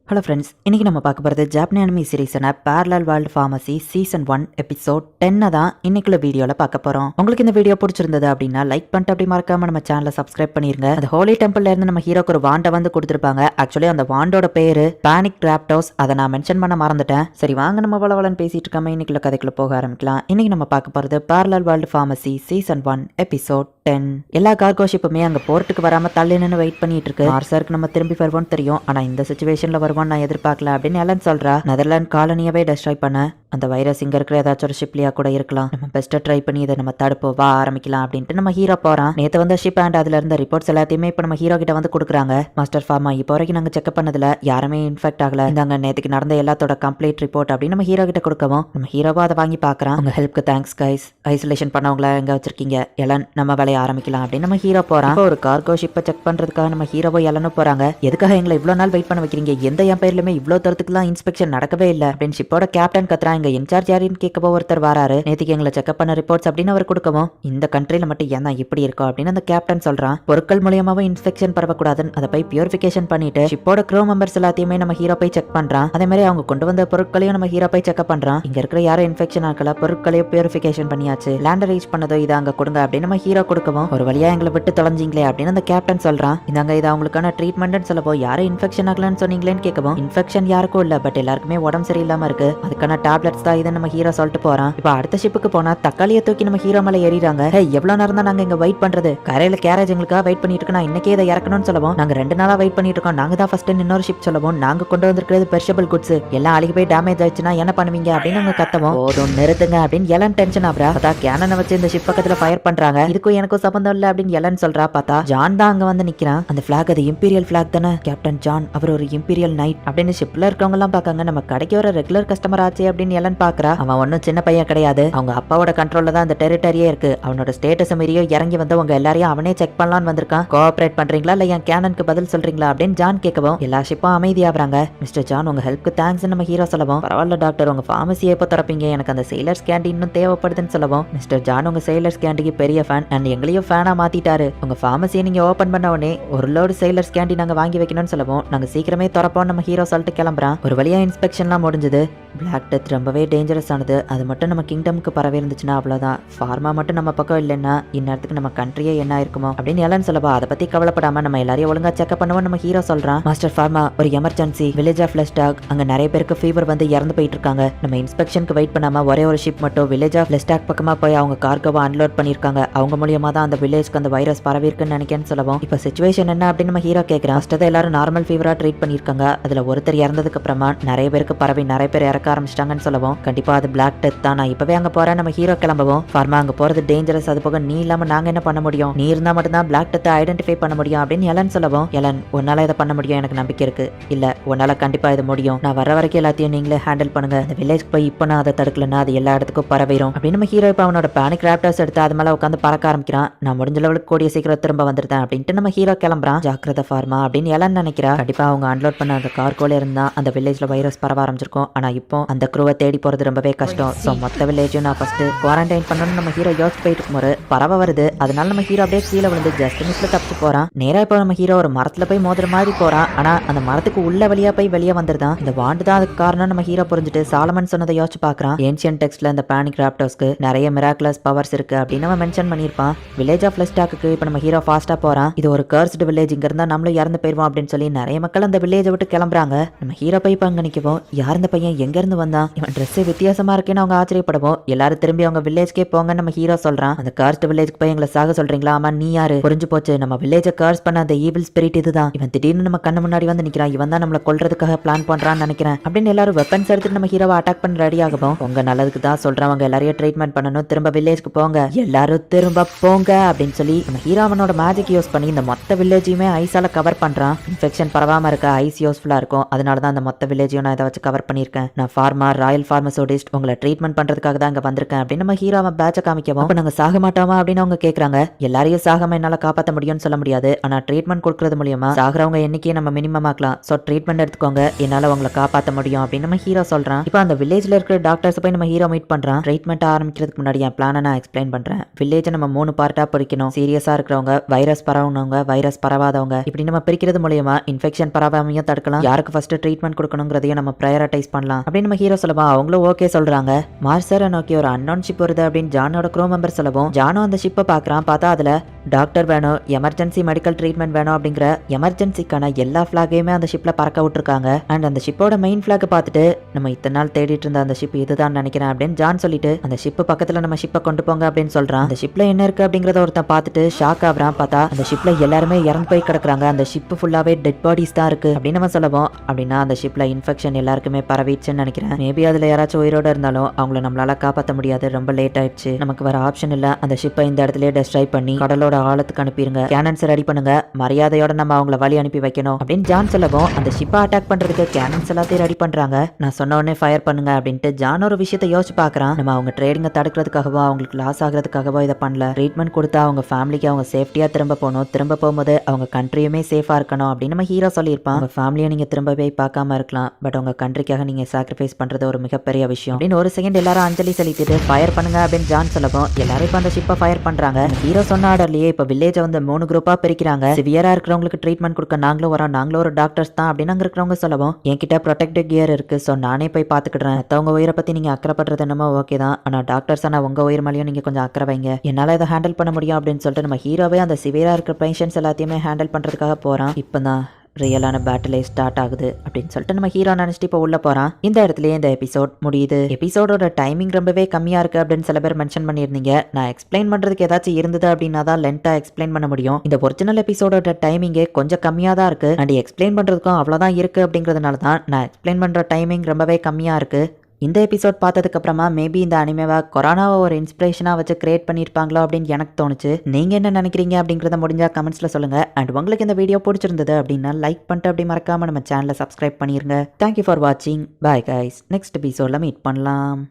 Hello friends, இன்னைக்கு நம்ம பார்க்க போகிறது ஜாப்பனீஸ் அனிமி சீரிஸான parallel world pharmacy season 1 episode 10 தான் இன்னைக்குள்ள வீடியோவில் பார்க்க போகிறோம். உங்களுக்கு இந்த வீடியோ பிடிச்சிருந்தது அப்படின்னா லைக் பண்ணிட்டு அப்படி மறக்காம நம்ம சேனலை சப்ஸ்கிரைப் பண்ணிருங்க. அந்த ஹோலி டெம்பிள்ல இருந்து நம்ம ஹீரோக்கு ஒரு வாண்டை வந்து கொடுத்துருப்பாங்க. ஆக்சுவலி அந்த வாண்டோட பேரு பேனிக் ராப்டோஸ். அதை நான் மென்ஷன் பண்ண மறந்துட்டேன். சரி வாங்க நம்ம வளவலன்னு பேசிட்டு இருக்காம இன்னைக்குள்ள கதைக்குள்ள போக ஆரம்பிக்கலாம். இன்னைக்கு நம்ம பார்க்க போகிறது parallel world pharmacy season 1 episode 10. எல்லா கார்கோ ஷிப்புமே அங்க போர்ட்டுக்கு வராம தள்ளி நின்று வெயிட் பண்ணிட்டு இருக்கு. மார்சருக்கு நம்ம திரும்பி வருவோம்னு தெரியும், ஆனா இந்த சிச்சுவேஷன்ல வருவோம் நான் எதிர்பார்க்கல அப்படின்னு எலன் சொல்றா. நெதர்லாந்து காலனியவே டெஸ்ட்ராய் பண்ண அந்த வைரஸ் இங்க இருக்கிற ஏதாச்சும் ஒரு ஷிப்லியா கூட இருக்கலாம். நம்ம பெஸ்ட்டா ட்ரை பண்ணி இதை நம்ம தடுப்போம், வா ஆரம்பிக்கலாம் அப்படின்ட்டு நம்ம ஹீரோ போறான். நேத்து வந்த ஷிப் அண்ட் அதுல இருந்த ரிப்போர்ட்ஸ் எல்லாத்தையுமே இப்ப நம்ம ஹீரோ கிட்ட வந்து கொடுக்குறாங்க. மாஸ்டர் ஃபார்மா இப்போ வரைக்கும் நாங்க செக் பண்ணதுல யாருமே இன்ஃபெக்ட் ஆகல. இந்தாங்க நேத்துக்கு நடந்த எல்லாத்தோட கம்ப்ளீட் ரிப்போர்ட் அப்படின்னு நம்ம ஹீரோ கிட்ட கொடுக்கவும் நம்ம ஹீரோவா அதை வாங்கி பாக்குறான். உங்க ஹெல்ப்க்கு தேங்க்ஸ் கைஸ். ஐசோலேஷன் பண்ணவங்கள எங்க வச்சிருக்கீங்க? எலன் நம்ம வேலையை ஆரம்பிக்கலாம் அப்படின்னு நம்ம ஹீரோ போறான். ஒரு கார்கோ ஷிப்பை செக் பண்றதுக்காக நம்ம ஹீரோவோ எலனும் போறாங்க. எதுக்காக எங்களை இவ்வளவு நாள் வெயிட் பண்ண வைக்கிறீங்க? எந்த என் பேர்லயுமே இவ்வளவு தரத்துக்குலாம் இன்ஸ்பெக்ஷன் நடக்கவே இல்லை அப்படின்னு ஷிப்போட கேப்டன் கத்துறான். இங்க இன்சார்ஜ் யாரின்னு கேட்கவோ ஒருத்தர் வராரு. நேத்துக்கு எங்களை செக்அப் பண்ண ரிப்போர்ட்ஸ் அப்படின்னு அவர் கொடுக்கவும் இந்த கண்ட்ரில மட்டும் ஏன் தான் இப்படி இருக்கும் அப்படின்னு அந்த கேப்டன் சொல்றான். பொருட்கள் மூலியமாவும் இன்ஃபெக்ஷன் பரவக்கூடாதுன்னு அதை போய் பியூரிஃபிகேஷன் பண்ணிட்டு ஷிப்போட க்ரூ மெம்பர்ஸ் எல்லாத்தையுமே நம்ம ஹீரோ போய் செக் பண்றான். அதே மாதிரி அவங்க கொண்டு வந்த பொருட்களையும் நம்ம ஹீரோ போய் செக்அப் பண்றான். இங்க இருக்கிற யாரும் இன்ஃபெக்ஷன் ஆக்கல, பொருட்களையும் பியூரிஃபிகேஷன் பண்ணியாச்சு. லேண்டர் ரீச் பண்ணதோ இதை அங்க கொடுங்க அப்படின்னு நம்ம ஹீரோ கொடுக்கவும் ஒரு வழியா எங்களை விட்டு தொலைஞ்சிங்களே அப்படின்னு அந்த கேப்டன் சொல்றான். இதாங்க இது அவங்களுக்கான ட்ரீட்மெண்ட் சொல்லப்போ யாரும் இன்ஃபெக்ஷன் ஆகலன்னு சொன்னீங்களேன்னு கேட்கவும் இன்ஃபெக்ஷன் யாருக்கும் இல்ல, பட் எல்லாருக்குமே உடம்பு சரியில்லாம இருக்கு, அதுக்கான டேப்லெட்ஸ் தான் இதை நம்ம ஹீரோ சொல்லிட்டு போறான். இப்ப அடுத்த ஷிப்புக்கு போனா தக்காளியை தூக்கி நம்ம ஹீரோ மேல ஏறிறாங்க. எவ்வளவு நேரம் தான் நாங்க இங்க வெயிட் பண்றது? கரையில கேரேஜ் எங்களுக்காக வெயிட் பண்ணிட்டு இருக்கு, நான் இன்னைக்கே இதை இறக்கணும்னு சொல்லவும் நாங்க 2 நாளா வெயிட் பண்ணிட்டு இருக்கோம், நாங்க தான் ஃபர்ஸ்ட் இன்னொரு ஷிப் சொல்லவும் நாங்க கொண்டு வந்திருக்கிறது பெர்ஷபிள் குட்ஸ், எல்லாம் அழுகி போய் டேமேஜ் ஆயிடுச்சுன்னா என்ன பண்ணுவீங்க அப்படின்னு அவங்க கத்தவும் போதும் நிறுத்துங்க அப்படின்னு எலன் டென்ஷன் ஆகுறா. பார்த்தா கேனனை வச்சு இந்த ஷிப் பக்கத்துல ஃபயர் பண்றாங்க. இதுக்கும் எனக்கும் சம்பந்தம் இல்ல அப்படின்னு எலன் சொல்றா. பார்த்தா ஜான் தான் அங்க வந்து நிக்கிறான். அந்த பிளாக் அது இம்பீரியல் பிளாக் தானே, கேப்டன் ஜான் அவர் ஒரு இம்பீரியல் நைட் அப்படின்னு ஷிப்ல இருக்கவங்க எல்லாம் பாக்காங்க. நம்ம கடைக்கு ஒரு ரெகுலர் கஸ்டமர் ஆச்சு அப்படின்னு எலன் பாக்குறா. அவன் ஒன்னும் சின்ன பையன் கிடையாது, அவங்க அப்பாவோட கண்ட்ரோல்ல தான் அந்த டெரிட்டரியே இருக்கு. அவனோட ஸ்டேட்டஸ் மீறியோ இறங்கி வந்து உங்க எல்லாரையும் அவனே செக் பண்ணலான்னு வந்திருக்கான். கோஆபரேட் பண்றீங்களா இல்ல என் கேனனுக்கு பதில் சொல்றீங்களா அப்படின்னு ஜான் கேட்கவும் எல்லா ஷிப்பும் அமைதியாகிறாங்க. மிஸ்டர் ஜான் உங்க ஹெல்ப்க்கு தேங்க்ஸ் நம்ம ஹீரோ சொல்லவும் பரவாயில்ல டாக்டர், உங்க ஃபார்மசியை எப்போ திறப்பீங்க? எனக்கு அந்த செயிலர்ஸ் கேண்டி இன்னும் தேவைப்படுதுன்னு சொல்லவும் மிஸ்டர் ஜான் உங்க செயிலர்ஸ் கேண்டிக்கு பெரிய ஃபேன் அண்ட் எங்களையும் ஃபேனா மாத்திட்டாரு. உங்க ஃபார்மசியை நீங்க ஓபன் பண்ண உடனே ஒரு லோடு செயிலர்ஸ் கேண்டி நாங்க வாங்கி வைக்கணும்னு சொல்லவும் நாங்க சீக்கிரமே திறப்போம் நம்ம ஹீரோ சொல்லிட்டு கிளம்புறான். ஒரு வழியா இன்ஸ்பெக்ஷன்லாம் முடிஞ்சது. பிளாக் டெத் ரொம்பவே டேஞ்சரஸ் ஆனது, அது மட்டும் நம்ம கிங்டம்க்கு பரவி இருந்துச்சுன்னா அவ்வளவுதான். ஃபார்மா மட்டும் நம்ம பக்கம் இல்லைன்னா இந்நேரத்துக்கு நம்ம கண்ட்ரியே என்ன இருக்குமோ அப்படின்னு எல்லாம் சொல்லவா அதை பத்தி கவலைப்படாம நம்ம எல்லாரையும் ஒழுங்கா செக்அப் பண்ணுவோம் நம்ம ஹீரோ சொல்றான். மாஸ்டர் ஃபார்மா ஒரு எமர்ஜென்சி வில்லேஜ் ஆஃப் லெஸ்டாக், அங்க நிறைய பேருக்கு ஃபீவர் வந்து இறந்து போயிட்டு இருக்காங்க. நம்ம இன்ஸ்பெக்ஷனுக்கு வெயிட் பண்ணாம ஒரே ஒரு ஷிப் மட்டும் வில்லேஜ் ஆஃப் லெஸ்டாக் பக்கமா போய் அவங்க கார்கோவை அன்லோட் பண்ணிருக்காங்க. அவங்க மூலியமா தான் அந்த வில்லேஜ்க்கு அந்த வைரஸ் பரவி இருக்குன்னு நினைக்கிறேன்னு சொல்லவும் இப்ப சிச்சுவேஷன் என்ன அப்படின்னு நம்ம ஹீரோ கேட்கிறான். ஃபர்ஸ்ட் எல்லாரும் நார்மல் ஃபீவரா ட்ரீட் பண்ணிருக்காங்க, அதுல ஒருத்தர் இறந்ததுக்கு அப்புறமா நிறைய பேருக்கு பரவி நிறைய பேர் இறக்க ஆரம்பிச்சிட்டாங்கன்னு சொல்லவும் கண்டிப்பா அது பிளாக் டெத் தான், நான் இப்பவே அங்க போறேன் நம்ம ஹீரோ கிளம்பவும் ஃபார்மா அங்க போறது டேஞ்சரஸ், அது போக நீ இல்லாம நாங்க என்ன பண்ண முடியும்? நீ இருந்தா மட்டும் தான் பிளாக் டெத்தை ஐடென்டிஃபை பண்ண முடியும் அப்படின்னு எலன் சொல்லவும் எலன் உன்னால இதை பண்ண முடியும், எனக்கு நம்பிக்கை இருக்கு. இல்ல உன்னால கண்டிப்பா இது முடியும், நான் வர வரைக்கும் எல்லாத்தையும் நீங்களே ஹேண்டில் பண்ணுங்க. இந்த வில்லேஜ் போய் இப்போ நான் அதை தடுக்கலன்னா அது எல்லா இடத்துக்கும் பரவிடும் அப்படின்னு நம்ம ஹீரோ இப்ப அவனோட பேனிக் ராப்டர்ஸ் எடுத்து அது மேல உட்காந்து பறக்க ஆரம்பிக்கிறான். நான் முடிஞ்ச லெவலுக்கு கூடிய சீக்கிரம் திரும்ப வந்துருந்தேன் அப்படின்ட்டு நம்ம ஹீரோ கிளம்புறான். ஜாக்கிரதை ஃபார்மா அப்படின்னு எலன் நினைக்கிறா. கண்டிப்பா அவங்க அன்லோட் பண்ண அந்த கார்கோல இருந்தா அந்த வில்லேஜ்ல வைரஸ் பரவ ஆரம்பிச்சிருக்கும். ஆனா இப்போ அந்த க்ரூவை தேடி போறது ரொம்பவே கஷ்டம். சோ மொத்த வில்லேஜும் நான் ஃபர்ஸ்ட் குவாரண்டைன் பண்ணணும்னு நம்ம ஹீரோ யோசிச்சு போயிட்டு இருக்கும்போது பரவ வருது. அதனால நம்ம ஹீரோ அப்படியே கீழே விழுந்து ஜஸ்ட் மிஸ்ல தப்பிச்சு போறான். நேரா இப்போ நம்ம ஹீரோ ஒரு மரத்துல போய் மோதுற மாதிரி போறான். ஆனா அந்த மரத்துக்கு உள்ள வழியா போய் வெளியே வந்துருதான். இந்த வாண்டு தான் அதுக்கு காரணம் நம்ம ஹீரோ புரிஞ்சுட்டு சாலமன் சொன்னதை யோசிச்சு பாக்குறான். ஏன்ஷியன் டெக்ஸ்ட்ல இந்த பேனிக் ராப்டர்ஸ்க்கு நிறைய மிராக்குலஸ் பவர்ஸ் இருக்கு அப்படின்னு நம்ம மென்ஷன் பண்ணிருப்பான். வில்லேஜ் ஆஃப் லெஸ்டாக்கு இப்போ நம்ம ஹீரோ ஃபாஸ்டா போறான். இது ஒரு கர்ஸ்டு வில்லேஜ், இங்க இருந்தா நம்மளும் இறந்து போயிருவோம் அப்படின்னு சொல்லி நிறைய மக்கள் அந்த வில்லேஜை விட்டு கிளம்புறாங்க. நம்ம ஹீரோ போய் இப்ப அங்க நிக்கவும் யார் இந்த பையன் எங்க இருந்து வந்தான், இவன் ட்ரெஸ் வித்தியாசமா இருக்கேன்னு அவங்க ஆச்சரியப்படுவோம். எல்லாரும் திரும்பி அவங்க வில்லேஜ்க்கே போங்க நம்ம ஹீரோ சொல்றான். அந்த கர்ஸ்டு வில்லேஜ்க்கு போய் எங்களை சாக சொல்றீங்களா? ஆமா நீ யாரு? புரிஞ்சு போச்சு, நம்ம வில்லேஜை கர்ஸ் பண்ண அந்த ஈவில் ஸ்பிரிட் இதுதான். இவன் திடீர்னு நம்ம கண்ணு முன்னாடி வந்து நிக்கிறான், இவன் தான் நம்மளை கொல்றதுக்காக பிளான் பண்றான்னு நினைக்கிறேன் அப்படின்னு எல்லாரும் வெப்பன்ஸ் எடுத்துட்டு நம்ம ஹீரோவை அட்டாக் பண்ண ரெடி ஆகும். உங்க நல்லதுக்கு தான் சொல்றவங்க எல்லாரையும் ட்ரீட்மெண்ட் பண்ணணும், திரும்ப வில்லேஜ்க்கு போங்க, எல்லாரும் திரும்ப போங்க அப்படின்னு சொல்லி நம்ம ஹீரோ அவனோட மேஜிக் யூஸ் பண்ணி இந்த மொத்த வில்லேஜையுமே ஐஸால கவர் பண்றான். இன்ஃபெக்ஷன் பரவாம இருக்க ஐஸ் யூஸ்ஃபுல்லா இருக்கும், அதனாலதான் அந்த மொத்த வில்லேஜையும் நான் இதை வச்சு கவர் பண்ணிருக்கேன். நான் ஃபார்மா ராயல் சைல்ட் ஃபார்மசோடிஸ்ட், உங்களை ட்ரீட்மெண்ட் பண்றதுக்காக தான் இங்க வந்திருக்கேன் அப்படின்னு நம்ம ஹீரோ அவன் பேட்சை காமிக்கவும், அப்ப நாங்க சாக மாட்டோமா அப்படின்னு அவங்க கேக்குறாங்க. எல்லாரையும் சாகாம என்னால காப்பாற்ற முடியும்னு சொல்ல முடியாது, ஆனா ட்ரீட்மெண்ட் கொடுக்கறது மூலியமா சாகுறவங்க எண்ணிக்கையை நம்ம மினிமம் ஆக்கலாம். சோ ட்ரீட்மெண்ட் எடுத்துக்கோங்க, என்னால உங்களை காப்பாற்ற முடியும் அப்படின்னு நம்ம ஹீரோ சொல்றான். இப்போ அந்த வில்லேஜ்ல இருக்கிற டாக்டர்ஸ் போய் நம்ம ஹீரோ மீட் பண்றான். ட்ரீட்மெண்ட் ஆரம்பிக்கிறதுக்கு முன்னாடி என் பிளானை நான் எக்ஸ்பிளைன் பண்றேன். வில்லேஜை நம்ம 3 பார்ட்டா பிரிக்கணும். சீரியஸா இருக்கிறவங்க, வைரஸ் பரவுனவங்க, வைரஸ் பரவாதவங்க, இப்படி நம்ம பிரிக்கிறது மூலியமா இன்ஃபெக்ஷன் பரவாமையும் தடுக்கலாம். யாருக்கு ஃபர்ஸ்ட் ட்ரீட்மெண்ட் கொடுக்கணுங்கிறதையும் நம்ம ப்ரையாரிட்டைஸ் பண்ணலாம் அப்படின்னு நம்ம ஹீரோ சொல்லவும் அவங்களும் ஓகே சொல்றாங்க. மார்சரை நோக்கி ஒரு அன்னோன் ஷிப் வருது அப்படின்னு ஜானோட க்ரூ மெம்பர் சொல்லவும் ஜானோ அந்த ஷிப்பை பார்க்கறான். பார்த்தா அதுல டாக்டர் வேணும், எமர்ஜென்சி மெடிக்கல் ட்ரீட்மெண்ட் வேணும் அப்படிங்கிற எமர்ஜென்சிக்கான எல்லா ஃபிளாகையுமே அந்த ஷிப்ல பறக்க விட்டுருக்காங்க. அண்ட் அந்த ஷிப்போட மெயின் ஃபிளாக் பார்த்துட்டு நம்ம இத்தனை நாள் தேடிட்டு இருந்த அந்த ஷிப் இதுதான் நினைக்கிறேன் அப்படின்னு ஜான் சொல்லிட்டு அந்த ஷிப் பக்கத்துல நம்ம ஷிப்பை கொண்டு போங்க அப்படின்னு சொல்றான். அந்த ஷிப்ல என்ன இருக்கு அப்படிங்கறத ஒருத்தன் பார்த்துட்டு ஷாக் ஆகுறான். பார்த்தா அந்த ஷிப்ல எல்லாருமே இறந்து போய் கிடக்குறாங்க. அந்த ஷிப் ஃபுல்லாவே டெட் பாடிஸ் தான் இருக்கு அப்படின்னு நம்ம சொல்லவும், அப்படின்னா அந்த ஷிப்ல இன்ஃபெக்ஷன் எல்லாருக்குமே பரவிடுச்சுன்னு நினைக்கிறேன். மேபி அதுல யாராச்சும் உயிரோட இருந்தாலும் அவங்கள நம்மளால காப்பாற்ற முடியாது, ரொம்ப லேட் ஆயிடுச்சு, நமக்கு வர ஆப்ஷன் இல்ல. அந்த ஷிப்பை இந்த இடத்துல டெஸ்ட்ராய் பண்ணி கடலோட ஆழத்துக்கு அனுப்பிடுங்க, கேனன்ஸ் ரெடி பண்ணுங்க, மரியாதையோட நம்ம அவங்கள வழி அனுப்பி வைக்கணும் அப்படின்னு ஜான் சொல்லவும் அந்த ஷிப்பை அட்டாக் பண்றதுக்கு கேனன்ஸ் எல்லாத்தையும் ரெடி பண்றாங்க. நான் சொன்ன உடனே ஃபயர் பண்ணுங்க அப்படின்ட்டு ஜான் ஒரு விஷயத்தை யோசிச்சு பாக்குறான். நம்ம அவங்க ட்ரேடிங்கை தடுக்கிறதுக்காகவோ அவங்களுக்கு லாஸ் ஆகிறதுக்காகவோ இதை பண்ணல. ட்ரீட்மெண்ட் கொடுத்தா அவங்க ஃபேமிலிக்கு அவங்க சேஃப்டியா திரும்ப போகணும், திரும்ப போகும்போது அவங்க கண்ட்ரியுமே சேஃபா இருக்கணும் அப்படின்னு நம்ம ஹீரோ சொல்லியிருப்பான். உங்க ஃபேமிலியை நீங்க திரும்பவே பார்க்காம இருக்கலாம், பட் உங்க கண்ட்ரிக்காக நீங்க சாக்ரிஃபைஸ் பண்றது ஒரு மிகப்பெரிய விஷயம் அப்படின்னு ஒரு செகண்ட் எல்லாரும் அஞ்சலி செலுத்திட்டு ஃபயர் பண்ணுங்க அப்படின்னு ஜான் சொல்லவும் எல்லாரும் இப்ப அந்த ஷிப்பை ஃபயர் பண்றாங்க. ஹீரோ சொன்ன ஆர்டர்லயே இப்ப வில்லேஜ் வந்து 3 குரூப்பா பிரிக்கிறாங்க. சிவியரா இருக்கிறவங்களுக்கு ட்ரீட்மெண்ட் கொடுக்க நாங்களும் வரோம், நாங்களும் ஒரு டாக்டர்ஸ் தான் அப்படின்னு அங்க இருக்கிறவங்க சொல்லவும் என்கிட்ட ப்ரொடெக்டிவ் கியர் இருக்கு, சோ நானே போய் பாத்துக்கிடுறேன். மத்தவங்க உயிரை பத்தி நீங்க அக்கறைப்படுறது என்னமோ ஓகே தான், ஆனா டாக்டர்ஸ் ஆனா உங்க உயிர் மேலேயும் நீங்க கொஞ்சம் அக்கறை வைங்க, என்னால இதை ஹேண்டில் பண்ண முடியும் அப்படின்னு சொல்லிட்டு நம்ம ஹீரோவே அந்த சிவியரா இருக்கிற பேஷன்ஸ் எல்லாத்தையுமே ஹேண்டில் பண்றதுக்காக போறான். இப்பதான் ரியலான பேட்டிலே ஸ்டார்ட் ஆகுது அப்படின்னு சொல்லிட்டு நம்ம ஹீரோ நினைச்சிட்டு இப்போ உள்ள போறான். இந்த இடத்துலயே இந்த எபிசோட் முடியுது. எபிசோடோட டைமிங் ரொம்பவே கம்மியா இருக்கு அப்படின்னு சில பேர் மென்ஷன் பண்ணியிருந்தீங்க. நான் எக்ஸ்பிளைன் பண்றதுக்கு ஏதாச்சும் இருந்தது அப்படின்னா தான் லென்த்தா எக்ஸ்பிளைன் பண்ண முடியும். இந்த ஒரிஜினல் எபிசோடோட டைமிங்கே கொஞ்சம் கம்மியா தான் இருக்கு அண்ட் எக்ஸ்பிளைன் பண்றதுக்கும் அவ்வளவுதான் இருக்கு அப்படிங்கிறதுனால தான் நான் எக்ஸ்பிளைன் பண்ற டைமிங் ரொம்பவே கம்மியா இருக்கு. இந்த எபிசோட் பார்த்ததுக்கு அப்புறமா மேபி இந்த அனிமேவா கொரோனாவை ஒரு இன்ஸ்பிரேஷனா வச்சு கிரியேட் பண்ணியிருப்பாங்களோ அப்படின்னு எனக்கு தோணுச்சு. நீங்க என்ன நினைக்கிறீங்க அப்படிங்கறத முடிஞ்சா கமெண்ட்ஸ்ல சொல்லுங்க. அண்ட் உங்களுக்கு இந்த வீடியோ பிடிச்சிருந்தது அப்படின்னா லைக் பண்ணிட்டு அப்படி மறக்காம நம்ம சேனலை சப்ஸ்கிரைப் பண்ணிருங்க. தேங்க்யூ ஃபார் வாட்சிங். Bye guys. நெக்ஸ்ட் எபிசோட்ல மீட் பண்ணலாம்.